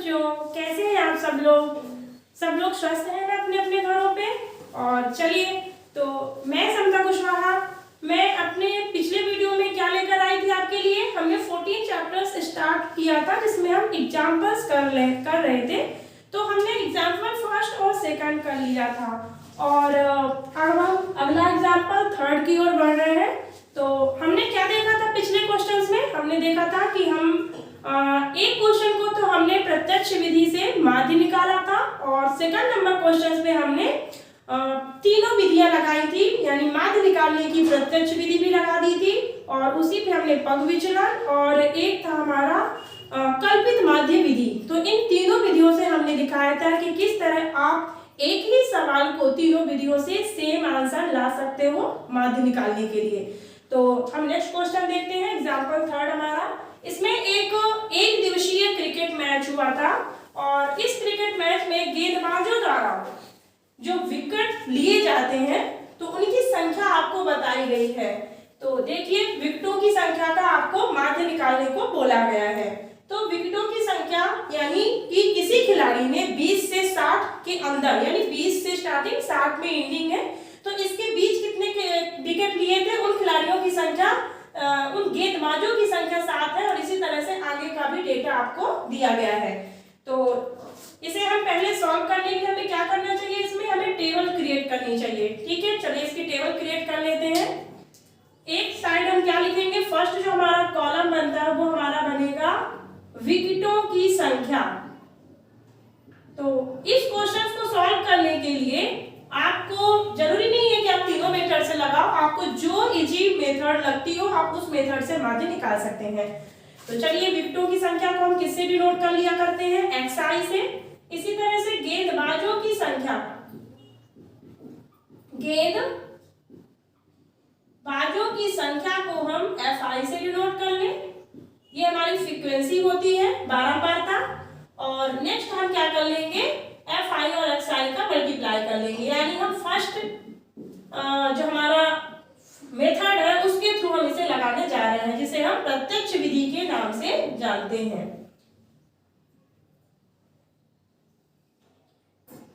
बच्चों, कैसे हैं आप सब लोग? सब लोग स्वस्थ हैं ना अपने अपने घरों पे? और चलिए, तो मैं समता कुशवाहा, मैं अपने पिछले वीडियो में क्या लेकर आई थी आपके लिए? हमने 14 चैप्टर्स स्टार्ट किया था जिसमें हम एग्जाम्पल्स कर रहे थे। तो हमने एग्जाम्पल फर्स्ट और सेकंड कर लिया था और अब हम अगला एग्जाम्पल थर्ड की ओर बढ़ रहे हैं। तो हमने क्या देखा था पिछले क्वेश्चंस में? हमने देखा था कि हम एक क्वेश्चन को तो हमने प्रत्यक्ष विधि से माध्य निकाला था और सेकंड नंबर क्वेश्चंस में हमने तीनों विधियां लगाई थी, यानी माध्य निकालने की प्रत्यक्ष विधि भी लगा दी थी और उसी पे हमने पग विचलन और एक था हमारा कल्पित माध्य विधि। तो इन तीनों विधियों से हमने दिखाया था कि किस तरह आप एक ही सवाल को तीनों विधियों से सेम आंसर ला सकते हो माध्य निकालने के लिए। तो हम नेक्स्ट क्वेश्चन देखते हैं, एग्जाम्पल थर्ड हमारा। इसमें एक दिवसीय क्रिकेट मैच हुआ था और इस क्रिकेट मैच में गेंदबाजों द्वारा जो विकेट लिए जाते हैं तो उनकी संख्या आपको बताई गई है। तो देखिए, विकेटों की संख्या का आपको माध्य निकालने को बोला गया है। तो विकेटों की संख्या यानी कि किसी खिलाड़ी ने 20 से 60 के अंदर, यानी 20 से स्टार्टिंग 60 में एंडिंग है, तो इसके बीच कितने विकेट लिए थे उन खिलाड़ियों की संख्या, उन गेंदबाजों की संख्या 7 है और इसी तरह से आगे का भी डेटा आपको दिया गया है। तो इसे हम पहले सॉल्व करने के लिए हमें क्या करना चाहिए? इसमें हमें टेबल क्रिएट करनी चाहिए। ठीक है, चलिए इसकी टेबल क्रिएट कर लेते हैं। एक साइड हम क्या लिखेंगे? फर्स्ट जो हमारा कॉलम बनता है वो हमारा बनेगा विकेटों की संख्या। तो इस क्वेश्चन को सॉल्व करने के लिए आपको जरूरी नहीं है कि आप तीनों मेथड से लगाओ, आपको जो इजी मेथड लगती हो आप उस मेथड से माध्य निकाल सकते हैं। तो चलिए, विकेटों की संख्या को हम किससे डिनोट कर लिया करते हैं? xi से। इसी तरह से गेंदबाजों की संख्या, गेंदबाजों की संख्या को हम fi से डिनोट कर लें। ये हमारी फ्रीक्वेंसी होती है बारंबारता। और नेक्स्ट हम क्या कर लेंगे? fi और xi का मल्टीप्लाई कर लेंगे, यानी हम फर्स्ट जो हमारा मेथड है उसके थ्रू हम इसे लगाने जा रहे हैं, जिसे हम प्रत्यक्ष विधि के नाम से जानते हैं।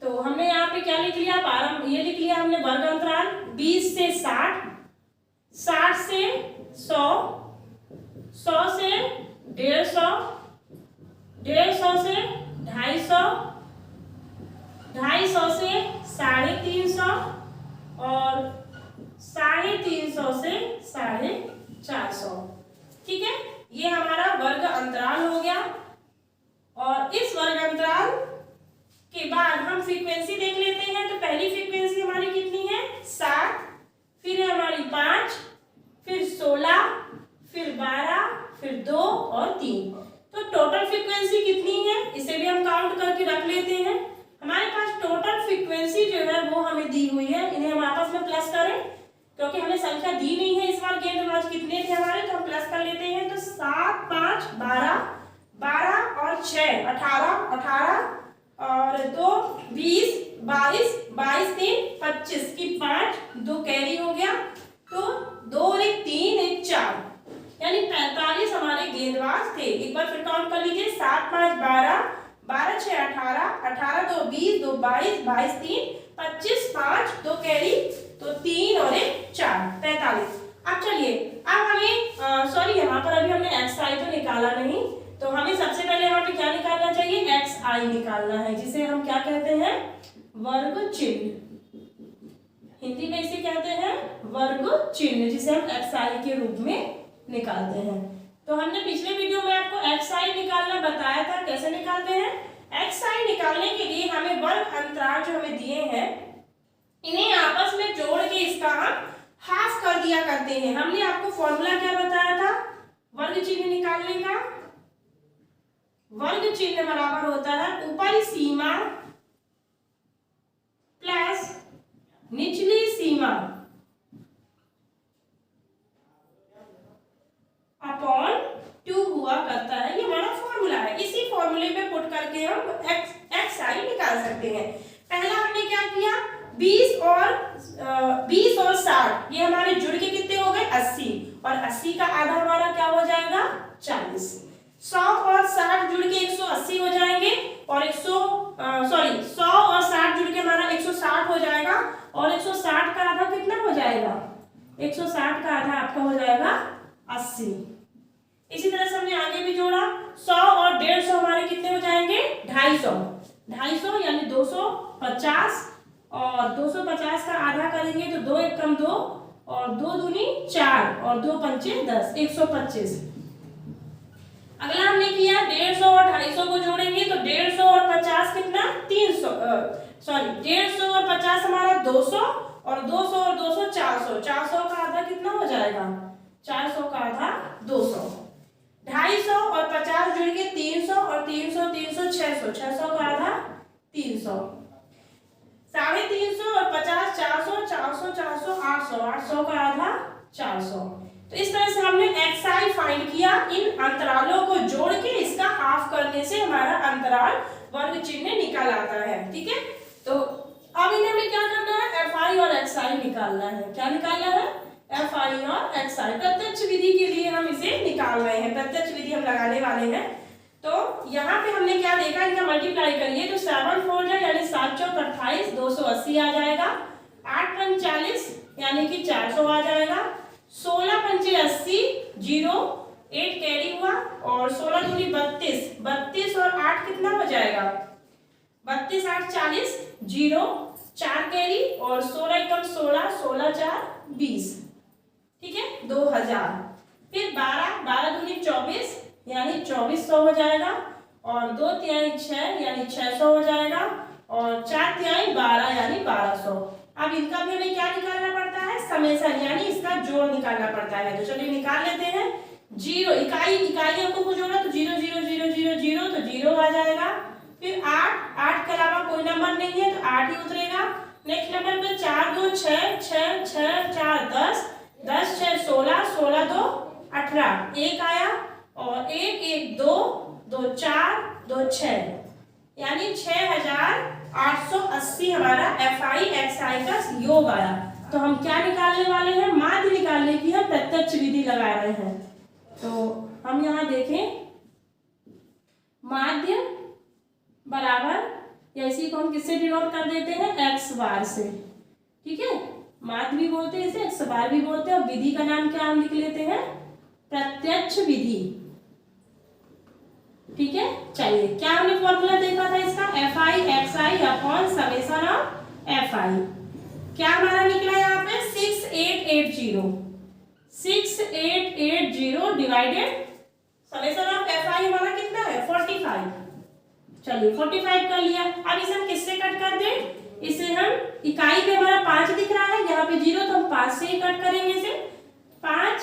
तो हमने यहाँ पे क्या लिख लिया? ये लिख लिया हमने वर्ग अंतराल 20 से 60, 60 से 100, 100 से 150, 150 से 250, 250 से 350 और 350 से 450। ठीक है, ये हमारा वर्ग अंतराल हो गया। और इस वर्ग अंतराल के बाद हम फ्रीक्वेंसी देख लेते हैं। तो पहली फ्रीक्वेंसी हमारी कितनी है? 7, फिर है हमारी 5, फिर 16, फिर 12, फिर 2 और 3। तो टोटल फ्रीक्वेंसी कितनी है इसे भी हम काउंट करके रख लेते हैं। हमारे पास टोटल फ्रीक्वेंसी जो है वो हमें दी हुई है, इन्हें हम आपस में प्लस करें क्योंकि हमें संख्या दी नहीं है इस बार गेंदबाज कितने थे हमारे, तो हम प्लस कर लेते हैं। तो 7, 5, 12, 12 और 6 18, 18 और 2 20, 22, 22 3 25 की 5, 2 कैरी हो गया। तो 2 और 1 3, 1 4, यानी 45 हमारे गेंदबाज थे। एक बार फिर काउंट कर लीजिए। 7, 5, 12, 12, 6 18, 18 2 20, 2 22, 22 3 25, 5 2 कैरी, तो 3 और 1 4 45। अब चलिए, अब हमें सॉरी यहाँ पर अभी हमने xi तो निकाला नहीं, तो हमें सबसे पहले यहाँ पे क्या निकालना चाहिए? xi निकालना है, जिसे हम क्या कहते हैं? वर्ग चिन्ह। हिंदी में इसे कहते हैं वर्ग चिन्ह, जिसे हम xi के रूप में निकालते हैं। तो हमने पिछले वीडियो में आपको xi निकालना बताया था, कैसे निकालते हैं? xi निकालने के लिए हमें वर्ग अंतराल जो हमें दिए हैं इन्हें आपस में जोड़ के इसका हम हाफ कर दिया करते हैं। हमने आपको फॉर्मूला क्या बताया था वर्ग चिन्ह निकालने का? वर्ग चिन्ह बराबर होता है ऊपरी सीमा प्लस निचली सीमा अपॉन 2 हुआ करता है। ये हमारा फॉर्मूला है, इसी फॉर्मूले में पुट करके हम xi निकाल सकते हैं। पहला हमने क्या किया? 20 और 60 ये हमारे जुड़ के कितने हो गए? 80, और 80 का आधा हमारा क्या हो जाएगा? 40। 100 और 60 जुड़ के 180 हो जाएंगे। और 100 और 60 जुड़ के हमारा 160 हो जाएगा। और 160 का आधा कितना हो जाएगा? 160 का आधा आपका हो जाएगा 80। इसी तरह से हमने आगे भी जोड़ा। 100 और 150 हमारे कितने हो जाएंगे? 250 यानी 250। और 250 का आधा करेंगे तो 2 एक कम 2 और 2 दूनी 4 और 2 पंचे 10, 125। अगला हमने किया 150 और 250 को जोड़ेंगे तो 150 और 50 कितना? 300। 150 और 50 हमारा 200 और 200 और 200 400। 400 का आधा कितना हो जाएगा? 400 का आधा 200। 250 और 50 जुड़ के 300 और 300 300 600। 600 का आधा 300। 350 और 50 400 400 400 800। 800 का आधा 400। तो इस तरह से हमने xi फाइंड किया। इन अंतरालों को जोड़ के इसका हाफ करने से हमारा अंतराल वर्ग चिन्ह निकल आता है। ठीक है, तो अब इन्हें हमें क्या करना है? fi और xi निकालना है। क्या निकालना है? fi और xi। प्रत्यक्ष विधि के लिए हम इसे निकाल रहे हैं, प्रत्यक्ष विधि हम लगाने वाले हैं। तो यहाँ पे हमने क्या देखा, इनका मल्टीप्लाई करिए तो 7 4 जा यानी 7 चौक 28, 280 आ जाएगा। 8 पंच 40 यानी कि 400 आ जाएगा। 16 पंचे 80, 0 8 कैरी हुआ और 16 दूनी 32, 32 और 8 कितना हो जाएगा? 32 8 40, 0 4 कैरी और 16 एकम 16, 16 4 20। ठीक है, 2000। फिर 12 12 दूनी 24 यानी 2400 हो जाएगा और 2 तिहाई 6 यानी 600 हो जाएगा और 4 तिहाई 12 यानी 1200। अब इनका भी हमें क्या निकालना पड़ता है? समेसन यानी इसका जोड़ निकालना पड़ता है। तो चलिए निकाल लेते हैं। 0 इकाइयों को जोड़ा तो 0 0 0 0 0 तो 0 आ जाएगा। फिर 8 के अलावा कोई नंबर नहीं है तो 8 ही उतरेगा। नेक्स्ट नंबर पे 4 2 6 6 6 4 10 10 6 16 16 2 18 1 आया और 1 1 2 2 4 2 6 यानी 6880 हमारा fi xi का योग आया। तो हम क्या निकालने वाले हैं? माध्य निकालने की हम प्रत्यक्ष विधि लगा रहे हैं। तो हम यहाँ देखें, माध्य बराबर या इसी को हम किससे डिनोट कर देते हैं? x बार से। ठीक है, माध्य भी बोलते हैं इसे, x बार भी बोलते हैं। और विधि का नाम क्या हम लिख लेते हैं? प्रत्यक्ष विधि। ठीक है, चलिए क्या हमने फॉर्मूला देखा था इसका? fi xi upon summation of fi। क्या हमारा निकला यहाँ पे? 6880 6880 डिवाइडेड समेशन ऑफ fi हमारा कितना है? 45। चलिए 45 कर लिया। अब इसे हम किससे कट कर दें? इसे हम इकाई पे हमारा 5 दिख रहा है, यहाँ पे 0 तो हम 5 से ही कट करेंगे इसे। 5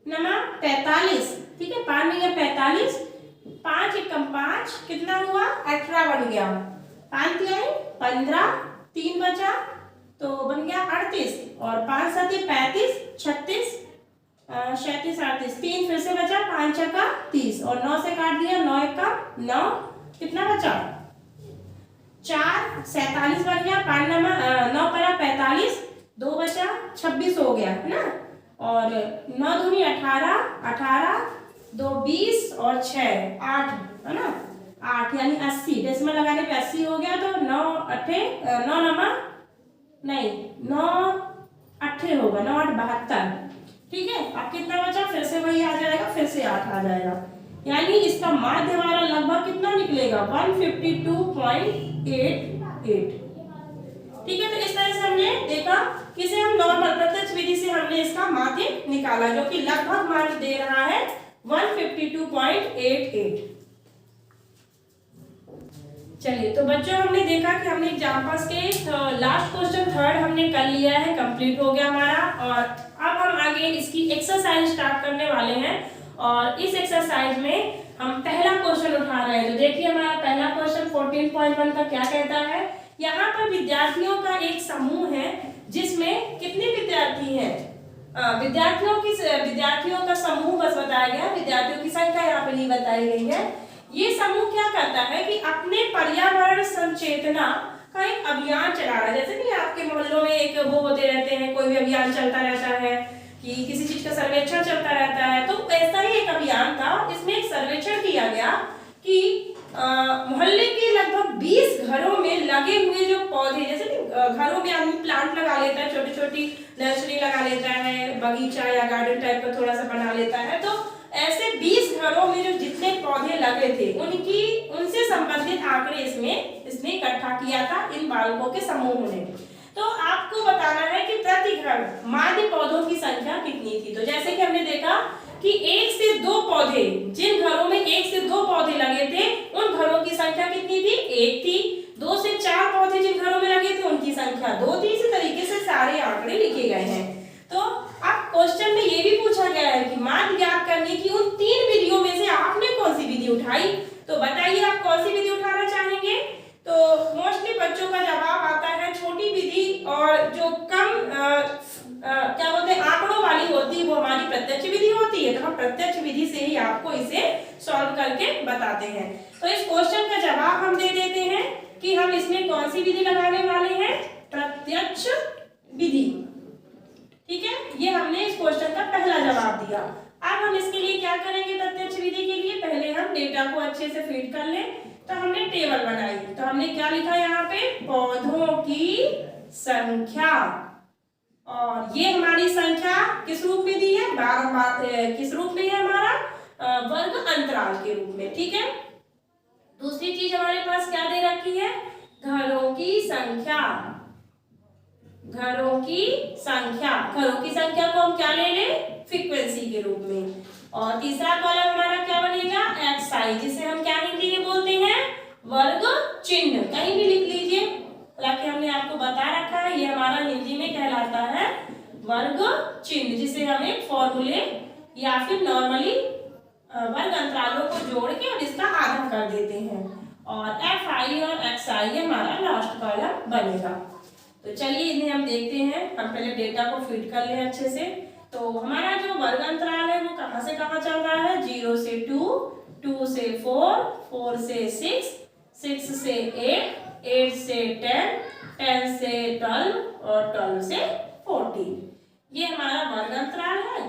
नमा 45। ठीक है, 5 नहीं है 45। 5 एकम 5 कितना हुआ? 18 बन गया। 5 तिहाई 15, 3 बचा तो बन गया 38 और 5 7 35, 36 37 38, 3 फिर से बचा, 5 छक्का 30 और 9 से काट दिया, 9 का 9 कितना बचा? 4 47 बन गया। 5 9 पड़ा 45, 2 बचा 26 हो गया है ना। और 9 दूनी 18 18 2 20 और 6 8 है ना। 8 यानी 80, डेसिमल लगाने पे 80 हो गया। तो 9 8 9 नमा नहीं 9 8 होगा, 9 8 72। ठीक है, अब कितना बचा? फिर से वही आ जाएगा, फिर से 8 आ जाएगा। यानी इसका माध्य हमारा लगभग कितना निकलेगा? 152.88। ठीक है, तो इस तरह से हमने देखा किसे हम नॉर्मल प्रत्यक्ष विधि से हमने इसका माध्य निकाला, जो कि लगभग माध्य दे रहा है 152.88। चलिए, तो बच्चों हमने देखा कि हमने एग्जाम्पल्स के लास्ट क्वेश्चन 3rd हमने कर लिया है, कंप्लीट हो गया हमारा। और अब हम आगे इसकी एक्सरसाइज स्टार्ट करने वाले हैं। और इस एक्सरसाइज में हम पहला क्वेश्चन उठा रहे हैं। तो देखिए हमारा पहला क्वेश्चन 14.1 का क्या कहता है। यहाँ पर विद्यार्थियों का एक समूह है जिसमें कितने विद्यार्थी हैं? विद्यार्थियों का समूह बस बताया गया, विद्यार्थियों की संख्या यहाँ पे नहीं बताई गई है। ये समूह क्या करता है कि अपने पर्यावरण संचेतना का एक अभियान चला रहा है। जैसे कि आपके मोहल्लों में एक वो होते रहते हैं, कोई भी अभियान चलता रहता है कि किसी चीज का सर्वेक्षण चलता रहता है। तो ऐसा ही एक अभियान था, इसमें एक सर्वेक्षण किया गया कि मोहल्ले के लगभग मतलब 20 घरों में लगे हुए जो पौधे, जैसे घरों में आदमी प्लांट लगा लेता है, छोटी छोटी नर्सरी लगा लेता है, बगीचा या गार्डन टाइप का थोड़ा सा बना लेता है, तो ऐसे 20 घरों में जो जितने पौधे लगे थे उनसे संबंधित आंकड़े इसने इकट्ठा किया था इन बालकों के समूह ने। तो आपको बताना है कि प्रति घर माध्य पौधों की संख्या कितनी थी। तो जैसे कि हमने देखा कि 1 से 2 पौधे, जिन घरों में 1 से 2 पौधे लगे थे उन घरों की संख्या कितनी थी, 1 थी। 2 से 4 पौधे जिन घरों में लगे थे उनकी संख्या 2 थी। इसी तरीके से सारे आंकड़े लिखे गए हैं। तो अब क्वेश्चन में ये भी पूछा गया है कि माध्य ज्ञात करने की उन 3 विधियों में से आपने कौन सी विधि उठाई। तो बताइए आप कौन सी विधि उठाना चाहेंगे। तो मोस्टली बच्चों का जवाब आता है छोटी विधि, और जो कम क्या बोलते हैं आंकड़ों वाली होती है वो हमारी प्रत्यक्ष विधि होती है। तो हम प्रत्यक्ष विधि से ही आपको इसे सॉल्व करके बताते हैं। तो इस क्वेश्चन का जवाब हम दे देते हैं कि हम इसमें कौन सी विधि लगाने वाले हैं, प्रत्यक्ष विधि। ठीक है, ये हमने इस क्वेश्चन का पहला जवाब दिया। अब हम इसके लिए क्या करेंगे, प्रत्यक्ष विधि के लिए पहले हम डेटा को अच्छे से फीड कर लें। तो हमने टेबल बनाई, तो हमने क्या लिखा यहाँ पे, पौधों की संख्या, और ये हमारी संख्या किस रूप में दी है, किस रूप में है हमारा, वर्ग अंतराल के रूप में। ठीक है, दूसरी चीज हमारे पास क्या दे रखी है, घरों की संख्या। घरों की संख्या को हम क्या ले लें, फ्रीक्वेंसी के रूप में। और तीसरा कॉलम हमारा क्या बनेगा, एक्सआई, जिसे हम क्या हिंदी में बोलते हैं, वर्ग चिन्ह। कहीं भी लिख लीजिए, हालांकि हमने आपको बता रखा है ये हमारा हिंदी में कहलाता है वर्ग चिन्ह, जिसे हम एक फॉर्मूले या फिर नॉर्मली वर्ग अंतरालों को जोड़ के और इसका आधा कर देते हैं। और एफ आई और एक्स आई हमारा लास्ट कॉलम बनेगा। तो चलिए इन्हें हम देखते हैं। हम पहले डेटा को फीड कर लें अच्छे से। तो हमारा जो वर्ग अंतराल है वो कहाँ से कहाँ चल रहा है, 0 से 2, 2 से 4, 4 से 6, 6 से 8, 8 से 10, 10 से 12 और 12 से 14। ये हमारा वर्ग अंतराल है।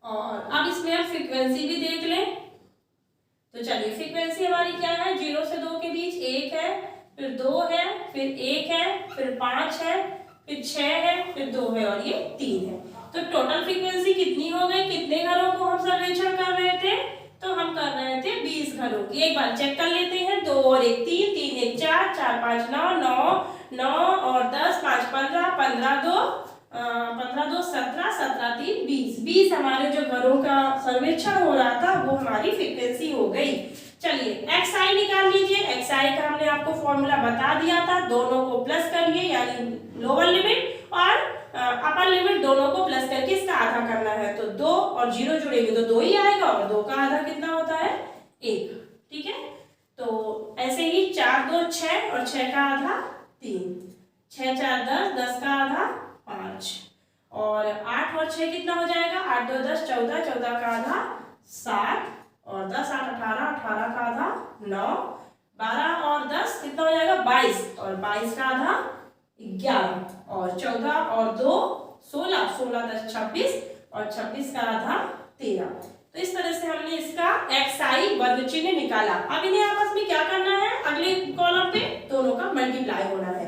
और अब इसमें हम फ्रीक्वेंसी भी देख लें। तो चलिए फ्रीक्वेंसी हमारी क्या है, 0 से 2 के बीच 1 है, फिर 2 है, फिर 1 है, फिर 5 है, फिर 6 है, फिर 2 है और ये 3 है। तो टोटल फ्रीक्वेंसी कितनी हो गई, कितने घरों को हम सर्वेक्षण कर रहे थे, तो हम कर रहे थे 20 घरों की। एक बार चेक कर लेते हैं, 2 और 1 3, 3 1 4, 4 5 9, 9 और 10, 5 15, 15 2 17, 17 3 20। 20 हमारे जो घरों का सर्वेक्षण हो रहा था वो हमारी फ्रीक्वेंसी हो गई। चलिए एक्सआई निकाल लीजिए। एक्सआई का हमने आपको फॉर्मूला बता दिया था, दोनों को प्लस करिए, यानी लोअर लिमिट और अपर लिमिट दोनों को प्लस करके इसका आधा करना है। तो 2 और 0 जुड़ेंगे तो 2 ही आएगा, और 2 का आधा कितना होता है, 1। ठीक है, तो ऐसे ही 4 2 6 और 6 का आधा 3, 6 4 10, 10 का आधा 5, और 8 और 6 कितना हो जाएगा, 8 2 10, 14, 14 का आधा 7, और 10 8 18, 18 का आधा 9, 12 और 10 कितना हो जाएगा, 22, और 22 का आधा 11, और 14 और 2 16, 16 10 26, और 26 का आधा 13। तो इस तरह से हमने इसका एक्सआई वर्ग चिन्ह निकाला। अब इन्हें आपस में क्या करना है, अगले कॉलम पे दोनों का मल्टीप्लाई होना है।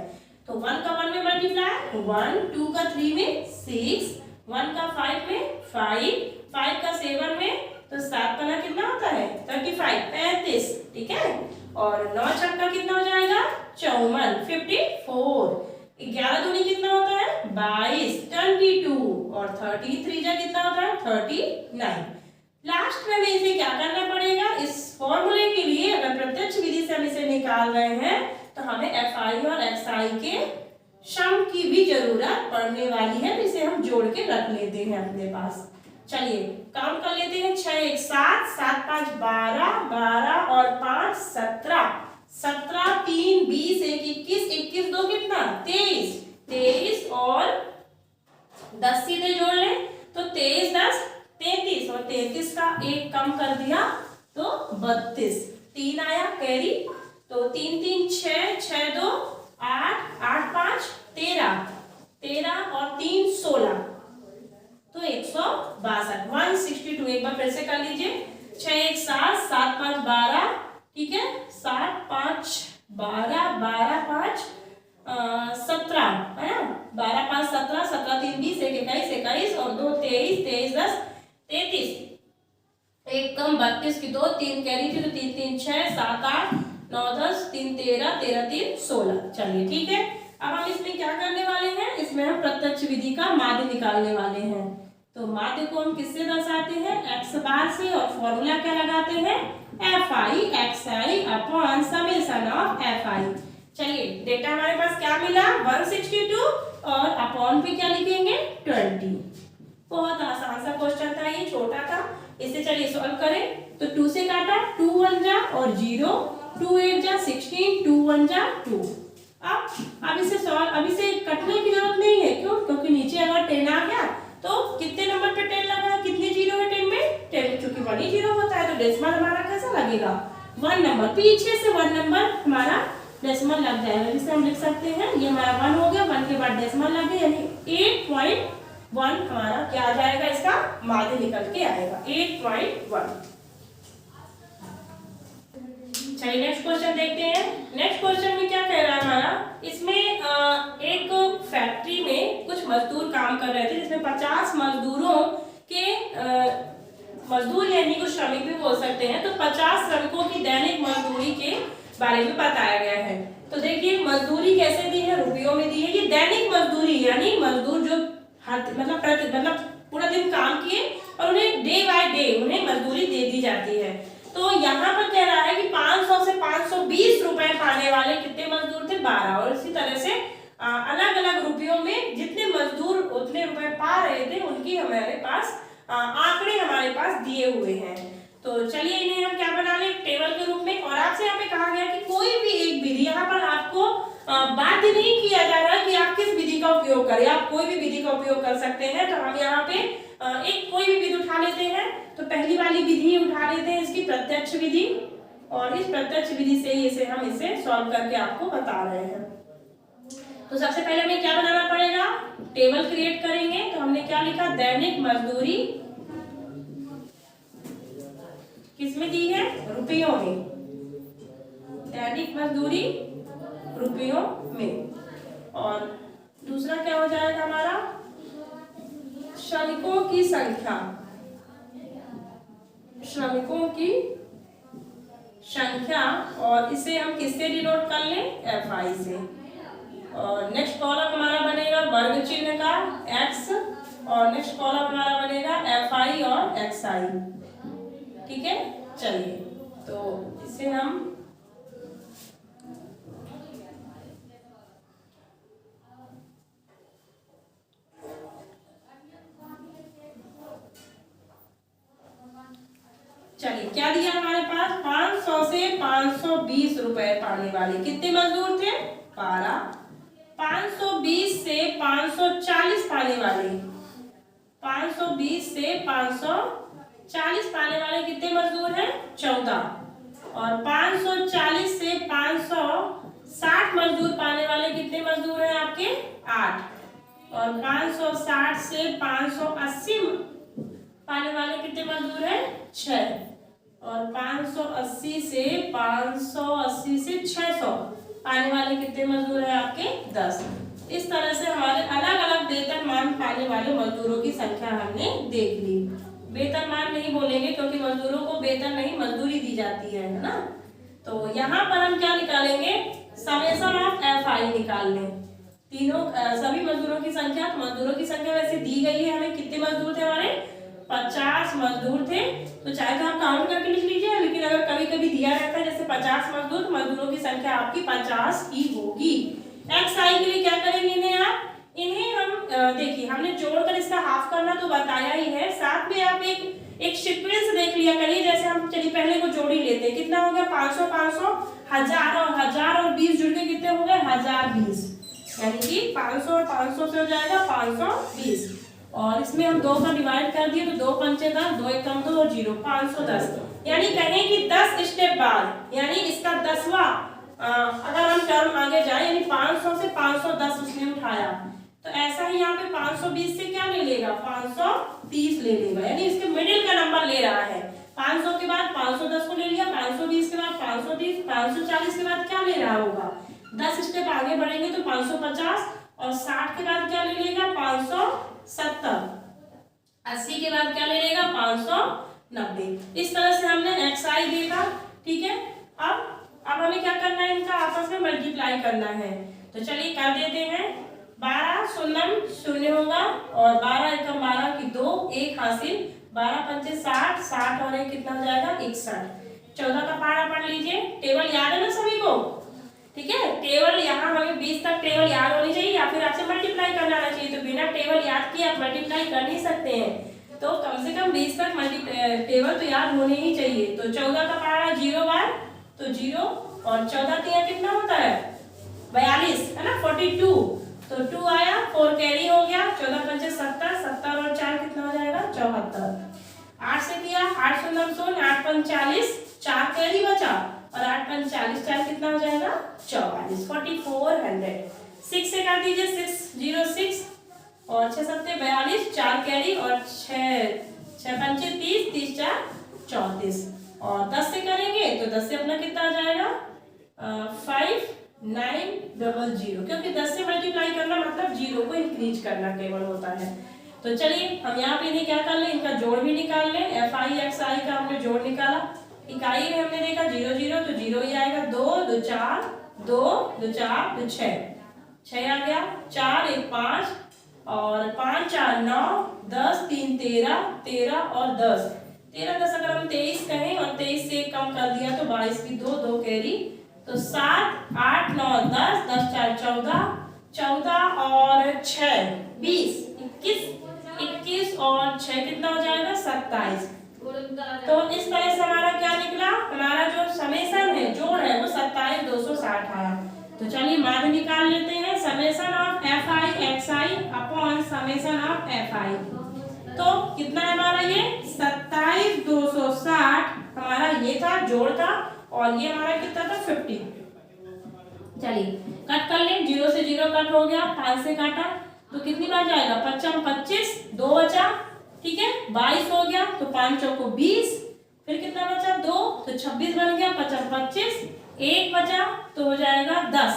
तो 1 का 1 में मल्टीप्लाई, 1, 2 का 3 में 6, 1 का 5 में 5, 5 का 7 में, तो 7 का कितना होता है 35, 35। ठीक है, और 9 छक्का कितना हो जाएगा, 54, 54, 11 दूनी कितना होता है 22, 22, और 33 जा कितना होता है 39। लास्ट में हमें इसे क्या करना पड़ेगा, इस फॉर्मूले के लिए अगर प्रत्यक्ष विधि से हम इसे निकाल रहे हैं तो हमें एफ आई और एक्स आई के सम की भी जरूरत पड़ने वाली है। इसे हम जोड़ के रख लेते हैं अपने पास। चलिए काउंट कर लेते हैं, 6 1 7, 7 5 12, 12 और 5 17, 17 3 20 1 21, 21 2 कितना 23, 23 और 10 सीधे जोड़ ले तो 23 10 33, और 33 का 1 कम कर दिया तो 32, 3 आया कैरी, तो 3 3 6, 6 2 8, 8 5 13, 13 और 3 16, तो 162, 162। एक बार फिर से कर लीजिए, 6 1 7, 7 5 12, ठीक है, 12, 12, 5, 17 है ना, 12, 5, 17, 17, 3, 20, 1, 21, 21 और 2, 23, 23, 10, 33, 1 कम 32 की 2, 3 कैरी थी तो 3, 3, 6, 7, 8, 9, 10, 3, 13, 13, 3, 16। चलिए ठीक है, अब हम इसमें क्या करने वाले हैं, इसमें हम प्रत्यक्ष विधि का माध्य निकालने वाले हैं। तो माध्य को हम किससे दर्शाते हैं, x बार से, और फॉर्मूला क्या लगाते हैं, fi xi upon summation of fi। चलिए डेटा हमारे पास क्या मिला, 162 और अपॉन पे क्या लिखेंगे, 20। बहुत आसान सा क्वेश्चन था, ये छोटा था, इसे चलिए सॉल्व करें। तो 2 से काटा, 2 1 जा और 0, 2 8 जा 16, 2 1 जा 2। अब इसे सॉल्व, अब इसे कटने की जरूरत नहीं है, क्यों, क्योंकि नीचे अगर 10 आ गया तो कितने नंबर पे 10 लगा, कितने जीरो है 10 में, 10 चूंकि 1 ही जीरो होता है तो डेसिमल हमारा कैसा लगेगा, 1 नंबर, पीछे से 1 नंबर हमारा डेसिमल लग जाएगा, जिसे हम लिख सकते हैं ये हमारा 1 हो गया, 1 के बाद डेसिमल लग गया, यानी 8.1 हमारा क्या आ जाएगा, इसका माध्य निकल के आएगा 8.1। चलिए नेक्स्ट क्वेश्चन देखते हैं। नेक्स्ट क्वेश्चन में क्या कह रहा है हमारा, इसमें एक फैक्ट्री में कुछ मजदूर काम कर रहे थे, जिसमें 50 मजदूरों के मजदूर यानी कुछ श्रमिक भी बोल सकते हैं, तो 50 श्रमिकों की दैनिक मजदूरी के बारे में बताया गया है। तो देखिए मजदूरी कैसे दी है, रुपयों में दी है। ये दैनिक मजदूरी यानी मजदूर जो मतलब पूरा दिन काम किए और उन्हें डे बाय डे उन्हें मजदूरी दे दी जाती है। तो यहाँ पर कह रहा है कि 500 से 520 रुपए पाने वाले कितने मजदूर थे, 12। और इसी तरह से अलग अलग रुपयों में जितने मजदूर उतने रुपए पा रहे थे उनकी हमारे पास आंकड़े हमारे पास दिए हुए हैं। तो चलिए इन्हें हम क्या बना लें, टेबल के रूप में। और आपसे यहाँ पे कहा गया कि कोई भी एक विधि, यहाँ पर आपको बाध्य नहीं किया जा रहा कि आप किस विधि का उपयोग करें, आप कोई भी विधि का उपयोग कर सकते हैं। तो हम यहाँ पे एक कोई भी विधि उठा लेते हैं। तो पहली वाली विधि उठा लेते हैं, इसकी प्रत्यक्ष विधि, और इस प्रत्यक्ष विधि से इसे हम इसे सॉल्व करके आपको बता रहे हैं। तो सबसे पहले हमें क्या बनाना पड़ेगा, टेबल क्रिएट करेंगे। तो हमने क्या लिखा, दैनिक मजदूरी किसमें दी है, रुपयों में, दैनिक मजदूरी रुपयों में। और दूसरा क्या हो जाएगा हमारा, श्रमिकों की संख्या, श्रमिकों की संख्या, और इसे हम किससे डिनोट कर लें, FI से। और नेक्स्ट कॉलम हमारा बनेगा वर्ग चिन्ह का x, और नेक्स्ट कॉलम हमारा बनेगा FI और XI। ठीक है, चलिए तो इसे हम चलिए क्या दिया हमारे पास, 500 से 520 रुपए पाने वाले कितने मजदूर थे, 12। 520 से 540 पाने वाले, 520 से 540 पाने वाले कितने मजदूर हैं, 14। और 540 से 560 मजदूर पाने वाले कितने मजदूर हैं आपके, 8। और 560 से 580 पाने वाले कितने मजदूर हैं, 6। और 580 से 600 पाने वाले कितने मजदूर हैं आपके, 10। इस तरह से हमारे अलग अलग वेतनमान पाने वाले मजदूरों की संख्या हमने देख ली। वेतनमान नहीं बोलेंगे क्योंकि मजदूरों को वेतन नहीं मजदूरी दी जाती है ना। तो यहाँ पर हम क्या निकालेंगे, समेशन ऑफ FI निकाल लें, तीनों सभी मजदूरों की संख्या। तो मजदूरों की संख्या वैसे दी गई है हमें, कितने मजदूर थे हमारे, 50 मजदूर थे। तो चाहे तो आप काउंट करके लिख लीजिए, लेकिन अगर कभी कभी दिया रहता है जैसे 50 मजदूर, तो मजदूरों की संख्या आपकी 50 ही होगी। XI के लिए क्या करेंगे, इन्हें हम देखिए हमने जोड़कर इसका हाफ करना तो बताया ही है, साथ में आप एक सीक्वेंस देख लिया करिए। जैसे हम चलिए पहले को जोड़ ही लेते हैं, कितना हो गया, 500 500, 1000 और 1000 और 20 जुड़ के कितने हो गए, 1020। यानी कि 500 और 500 से हो जाएगा 520। और इसमें हम 2 का डिवाइड कर दिए तो 2 पंचे 10, 2 एकम 2 और 0, 510। यानी कहें कि 10 स्टेप बाद, यानी इसका 10वां अगर हम टर्म आगे जाए, यानी 500 से 510 उसने उठाया, तो ऐसा ही यहाँ पे 520 से क्या ले लेगा, 530 ले लेगा। यानी इसके मिडिल का नंबर ले रहा है, 500 के बाद 510 को ले लिया, 520 के बाद 530, 540 के बाद क्या ले रहा होगा, 10 स्टेप आगे बढ़ेंगे तो 550, और 60 के बाद क्या ले लेगा 570, 80 के बाद क्या ले लेगा 590। इस तरह से हमने xi देखा। ठीक है, अब हमें क्या करना है, इनका आपस में मल्टीप्लाई करना है। तो चलिए कर देते हैं। 12 शून्यम शून्य होगा और 12 एकम 12 की 2, 1 हासिल, 12 पंचे 60, 60 और 1 कितना हो जाएगा 61। 14 का पहाड़ा पढ़ लीजिए। टेबल याद है ना सभी को? ठीक है, टेबल यहाँ हमें 20 तक टेबल याद होनी चाहिए या फिर आपसे मल्टीप्लाई करना आना चाहिए। तो बिना टेबल याद किए आप मल्टीप्लाई कर नहीं सकते हैं, तो कम से कम 20 तक टेबल तो याद होने ही चाहिए। तो 14 का पहाड़ा 0 बार तो 0 और 14 तिया कितना होता है 42 है ना 42, तो 2 आया, 4 कैरी हो गया, 14 पंचे 70, 70 और 4 कितना हो जाएगा 74। 8 से किया 8 शून्य शून्य, 8 पंच 40, 4 कैरी बचा और 8 पंच 40, 4 कितना हो जाएगा 44, 4400। 6 से कर दीजिए 606 और 6 सत्ते 42, 4 कैरी और 6 पंचे 30, 30 4 34। और 10 से करेंगे तो 10 से अपना कितना आ जाएगा 5900, क्योंकि 10 से मल्टीप्लाई करना मतलब 0 को इंक्रीज करना केवल होता है। तो चलिए हम यहाँ पे इन्हें क्या कर ले, इनका जोड़ भी निकाल ले। fi xi का हमने जोड़ निकाला। इकाई में हमने देखा 0 0 तो 0 ही आएगा। 2 2 4 2 2 4 तो 6 आ गया, 4 1 5 और 5 4 9 10 3 13 13 और 10 13 10 अगर हम 23 कहें और 23 से कम कर दिया तो 22 की 2 2 कैरी, तो 7 8 9 10 10 4 14 14 और 6 20 21 और 6 कितना हो जाएगा 27। तो इस तरह से हमारा क्या निकला, हमारा जो समेशन है जोड़ है वो 27260 आया। तो चलिए माध्य निकाल लेते हैं। Summation of fi xi upon summation of fi, तो कितना है हमारा ये 27260 हमारा ये था जोड़ था, और ये हमारा कितना था 50। चलिए कट कर ले, 0 से 0 कट हो गया, 5 से काटा तो कितनी बार जाएगा 55 25, 2 बचा। ठीक है, 22 हो गया तो 5 चौको 20, फिर कितना बचा 2 तो 26 बन गया, 55 25, 1 बचा तो हो जाएगा 10,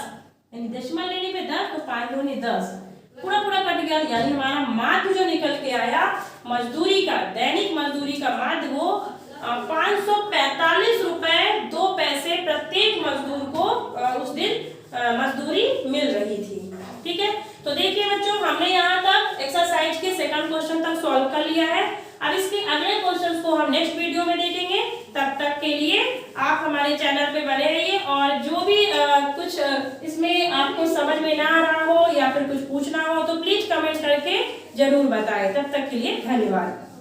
यानी दशमलव लेने पे 10 तो 5 दूनी 10, पूरा कट गया। यानी हमारा माध्य जो निकल के आया मजदूरी का, दैनिक मजदूरी का माध्य वो 545 रुपए 2 पैसे प्रत्येक मजदूर को उस दिन मजदूरी मिल रही थी। ठीक है, तो देखिए बच्चों हमने यहाँ तक एक्सरसाइज के सेकंड क्वेश्चन तक सॉल्व कर लिया है। अब इसके अगले क्वेश्चंस को हम नेक्स्ट वीडियो में देखेंगे। तब तक के लिए आप हमारे चैनल पे बने रहिए, और जो भी कुछ इसमें आपको समझ में ना आ रहा हो या फिर कुछ पूछना हो तो प्लीज कमेंट करके जरूर बताएं। तब तक के लिए धन्यवाद।